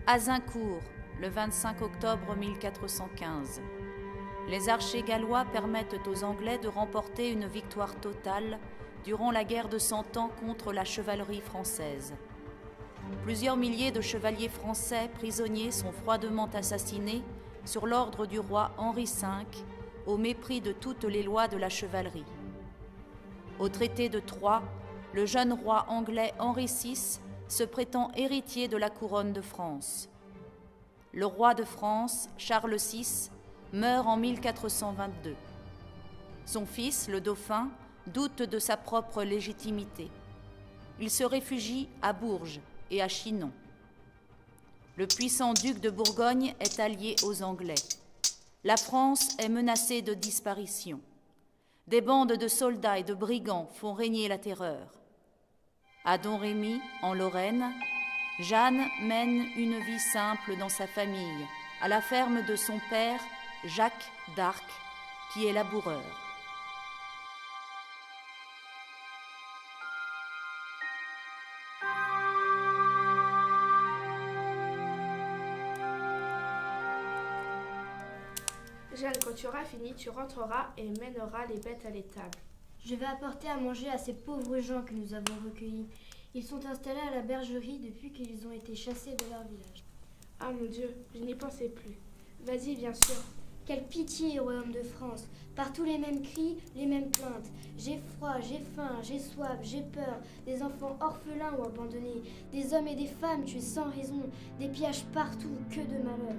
Azincourt, le 25 octobre 1415. Les archers gallois permettent aux Anglais de remporter une victoire totale durant la guerre de 100 ans contre la chevalerie française. Plusieurs milliers de chevaliers français prisonniers sont froidement assassinés sur l'ordre du roi Henri V, au mépris de toutes les lois de la chevalerie. Au traité de Troyes, le jeune roi anglais Henri VI se prétend héritier de la couronne de France. Le roi de France, Charles VI, meurt en 1422. Son fils, le dauphin, doute de sa propre légitimité. Il se réfugie à Bourges et à Chinon. Le puissant duc de Bourgogne est allié aux Anglais. La France est menacée de disparition. Des bandes de soldats et de brigands font régner la terreur. À Domrémy, en Lorraine, Jeanne mène une vie simple dans sa famille, à la ferme de son père, Jacques d'Arc, qui est laboureur. Jeanne, quand tu auras fini, tu rentreras et mèneras les bêtes à l'étable. Je vais apporter à manger à ces pauvres gens que nous avons recueillis. Ils sont installés à la bergerie depuis qu'ils ont été chassés de leur village. Ah mon Dieu, je n'y pensais plus. Vas-y, bien sûr. Quelle pitié, royaume de France. Partout les mêmes cris, les mêmes plaintes. J'ai froid, j'ai faim, j'ai soif, j'ai peur. Des enfants orphelins ou abandonnés. Des hommes et des femmes tués sans raison. Des pillages partout, que de malheur.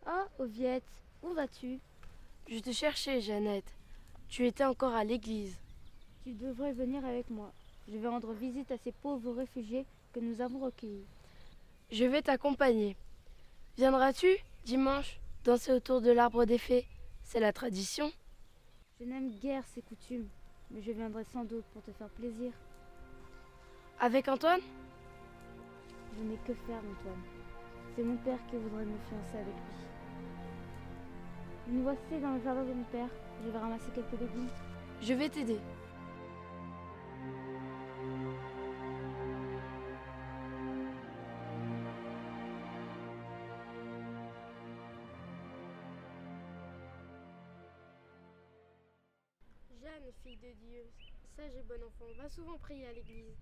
Oh, Oviette, où vas-tu? Je te cherchais, Jeannette. Tu étais encore à l'église. Tu devrais venir avec moi. Je vais rendre visite à ces pauvres réfugiés que nous avons recueillis. Je vais t'accompagner. Viendras-tu, dimanche, danser autour de l'arbre des fées? C'est la tradition. Je n'aime guère ces coutumes, mais je viendrai sans doute pour te faire plaisir. Avec Antoine? Je n'ai que faire, Antoine. C'est mon père qui voudrait me fiancer avec lui. Nous voici dans le jardin de mon père. Je vais ramasser quelques légumes. Je vais t'aider. Jeanne, fille de Dieu, sage et bon enfant, va souvent prier à l'église.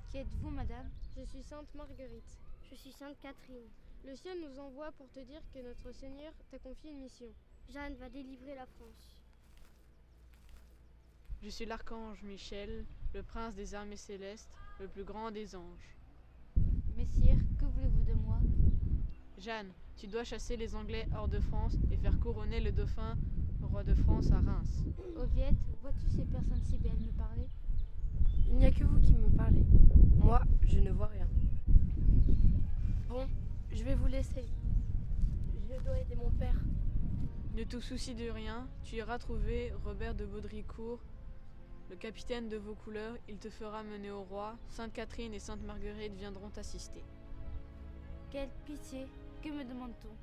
Qui êtes-vous, madame? Je suis sainte Marguerite. Je suis sainte Catherine. Le ciel nous envoie pour te dire que notre Seigneur t'a confié une mission. Jeanne va délivrer la France. Je suis l'archange Michel, le prince des armées célestes, le plus grand des anges. Messire, que voulez-vous de moi? Jeanne, tu dois chasser les Anglais hors de France et faire couronner le dauphin roi de France à Reims. Oviette, vois-tu ces personnes si belles me parler? Il n'y a que vous qui me parlez. Moi, je ne vois rien. Bon, je vais vous laisser. Je dois aider mon père. Ne te soucie de rien, tu iras trouver Robert de Baudricourt, le capitaine de vos couleurs, il te fera mener au roi. Sainte Catherine et Sainte Marguerite viendront t'assister. Quelle pitié! Que me demande-t-on?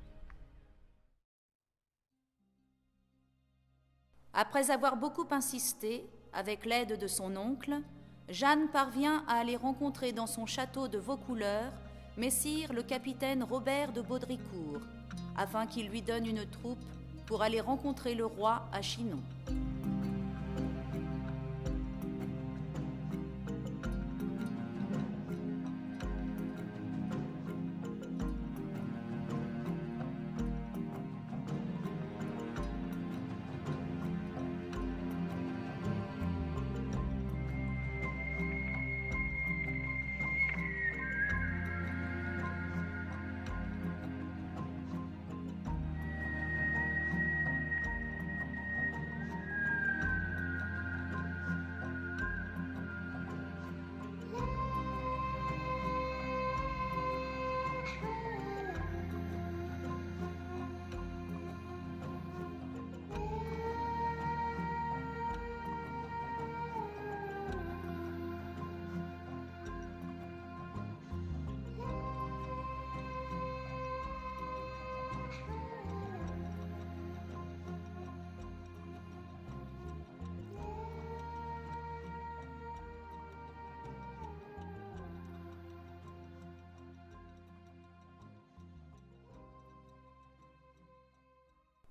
Après avoir beaucoup insisté, avec l'aide de son oncle, Jeanne parvient à aller rencontrer dans son château de Vaucouleurs messire le capitaine Robert de Baudricourt, afin qu'il lui donne une troupe pour aller rencontrer le roi à Chinon.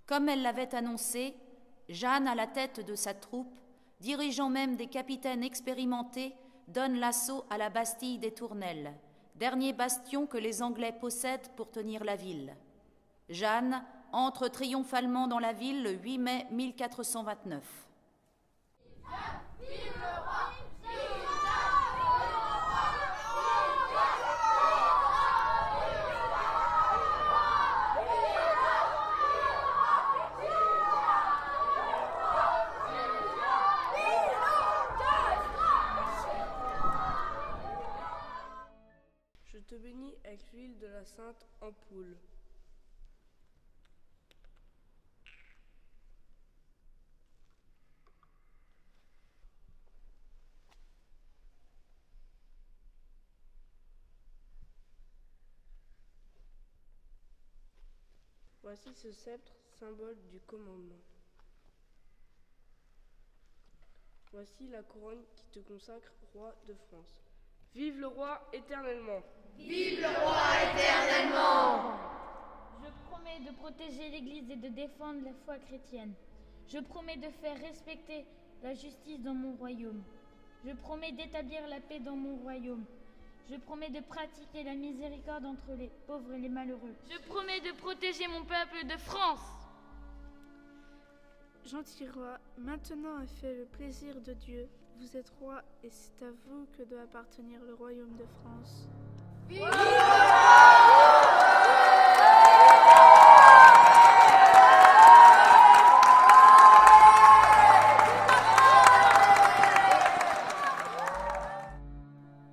Comme elle l'avait annoncé, Jeanne, à la tête de sa troupe, dirigeant même des capitaines expérimentés, donne l'assaut à la Bastille des Tournelles, dernier bastion que les Anglais possèdent pour tenir la ville. Jeanne entre triomphalement dans la ville le 8 mai 1429. Je te bénis avec l'huile de la sainte ampoule. Voici ce sceptre, symbole du commandement. Voici la couronne qui te consacre roi de France. Vive le roi éternellement! Vive le roi éternellement! Je promets de protéger l'Église et de défendre la foi chrétienne. Je promets de faire respecter la justice dans mon royaume. Je promets d'établir la paix dans mon royaume. Je promets de pratiquer la miséricorde entre les pauvres et les malheureux. Je promets de protéger mon peuple de France. Gentil roi, maintenant est fait le plaisir de Dieu. Vous êtes roi et c'est à vous que doit appartenir le royaume de France.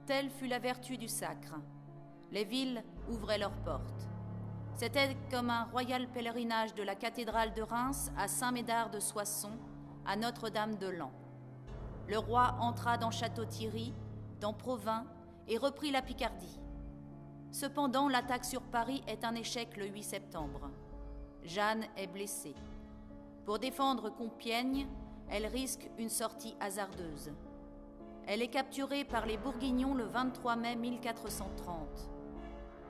Telle fut la vertu du sacre. Les villes ouvraient leurs portes. C'était comme un royal pèlerinage de la cathédrale de Reims à Saint-Médard de Soissons, à Notre-Dame de Laon. Le roi entra dans Château-Thierry, dans Provins, et reprit la Picardie. Cependant, l'attaque sur Paris est un échec le 8 septembre. Jeanne est blessée. Pour défendre Compiègne, elle risque une sortie hasardeuse. Elle est capturée par les Bourguignons le 23 mai 1430.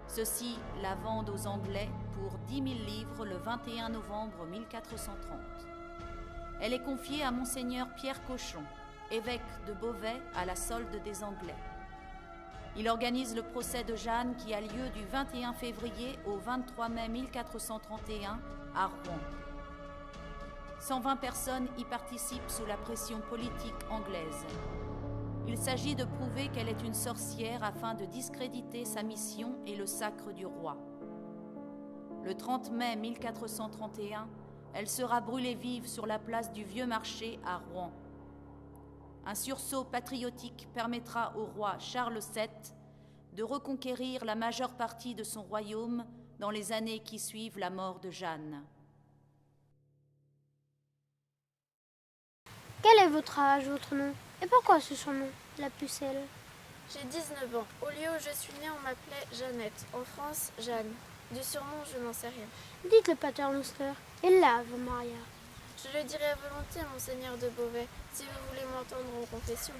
Ceux-ci la vendent aux Anglais pour 10 000 livres le 21 novembre 1430. Elle est confiée à Monseigneur Pierre Cochon, évêque de Beauvais, à la solde des Anglais. Il organise le procès de Jeanne qui a lieu du 21 février au 23 mai 1431 à Rouen. 120 personnes y participent sous la pression politique anglaise. Il s'agit de prouver qu'elle est une sorcière afin de discréditer sa mission et le sacre du roi. Le 30 mai 1431, elle sera brûlée vive sur la place du Vieux Marché à Rouen. Un sursaut patriotique permettra au roi Charles VII de reconquérir la majeure partie de son royaume dans les années qui suivent la mort de Jeanne. Quel est votre âge, votre nom? Et pourquoi ce surnom, la pucelle? J'ai 19 ans. Au lieu où je suis née, on m'appelait Jeannette. En France, Jeanne. Du surnom, je n'en sais rien. Dites le paternoster et l'Ave Maria. Je le dirai volontiers, monseigneur de Beauvais, si vous voulez m'entendre en confession.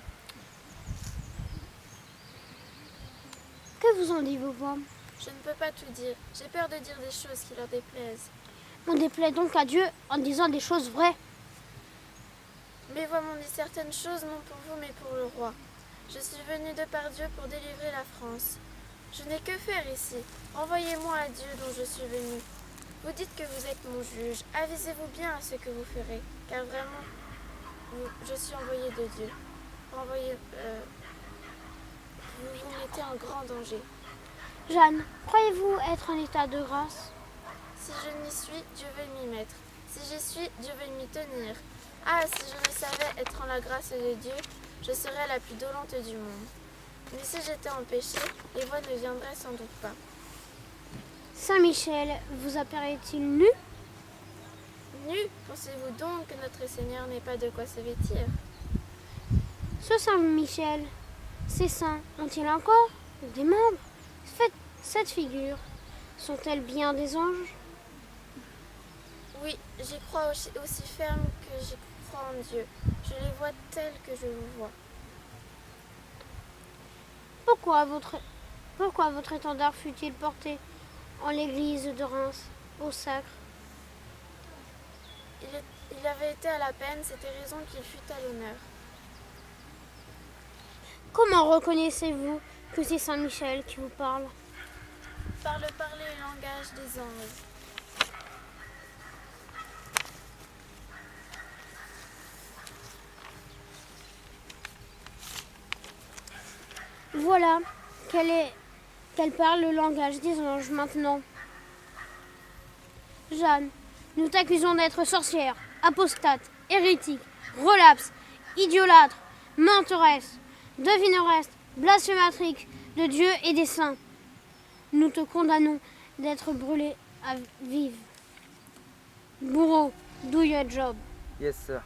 Que vous en dit vos voix? Je ne peux pas tout dire. J'ai peur de dire des choses qui leur déplaisent. On déplaît donc à Dieu en disant des choses vraies. Mes voix m'ont dit certaines choses, non pour vous, mais pour le roi. Je suis venue de par Dieu pour délivrer la France. Je n'ai que faire ici. Envoyez-moi à Dieu dont je suis venue. Vous dites que vous êtes mon juge. Avisez-vous bien à ce que vous ferez, car vraiment, je suis envoyée de Dieu. Vous vous mettez en grand danger. Jeanne, croyez-vous être en état de grâce? Si je n'y suis, Dieu veut m'y mettre. Si j'y suis, Dieu veut m'y tenir. Ah, si je le savais être en la grâce de Dieu, je serais la plus dolente du monde. Mais si j'étais en péché, les voix ne viendraient sans doute pas. Saint Michel vous apparaît-il nu? Nu, pensez-vous donc que notre Seigneur n'ait pas de quoi se vêtir? Ce Saint Michel, ces saints ont-ils encore des membres? Cette figure, sont-elles bien des anges? Oui, j'y crois aussi ferme que j'y crois en Dieu. Je les vois tels que je vous vois. Pourquoi votre étendard fut-il porté en l'église de Reims, au sacre? Il avait été à la peine, c'était raison qu'il fût à l'honneur. Comment reconnaissez-vous que c'est Saint Michel qui vous parle? Par le parler et le langage des anges. Voilà qu'elle parle le langage des anges maintenant. Jeanne, nous t'accusons d'être sorcière, apostate, hérétique, relapse, idolâtre, menteresse, devineresse, blasphématrice de Dieu et des saints. Nous te condamnons d'être brûlée à vive. Bourreau, do your job. Yes, sir.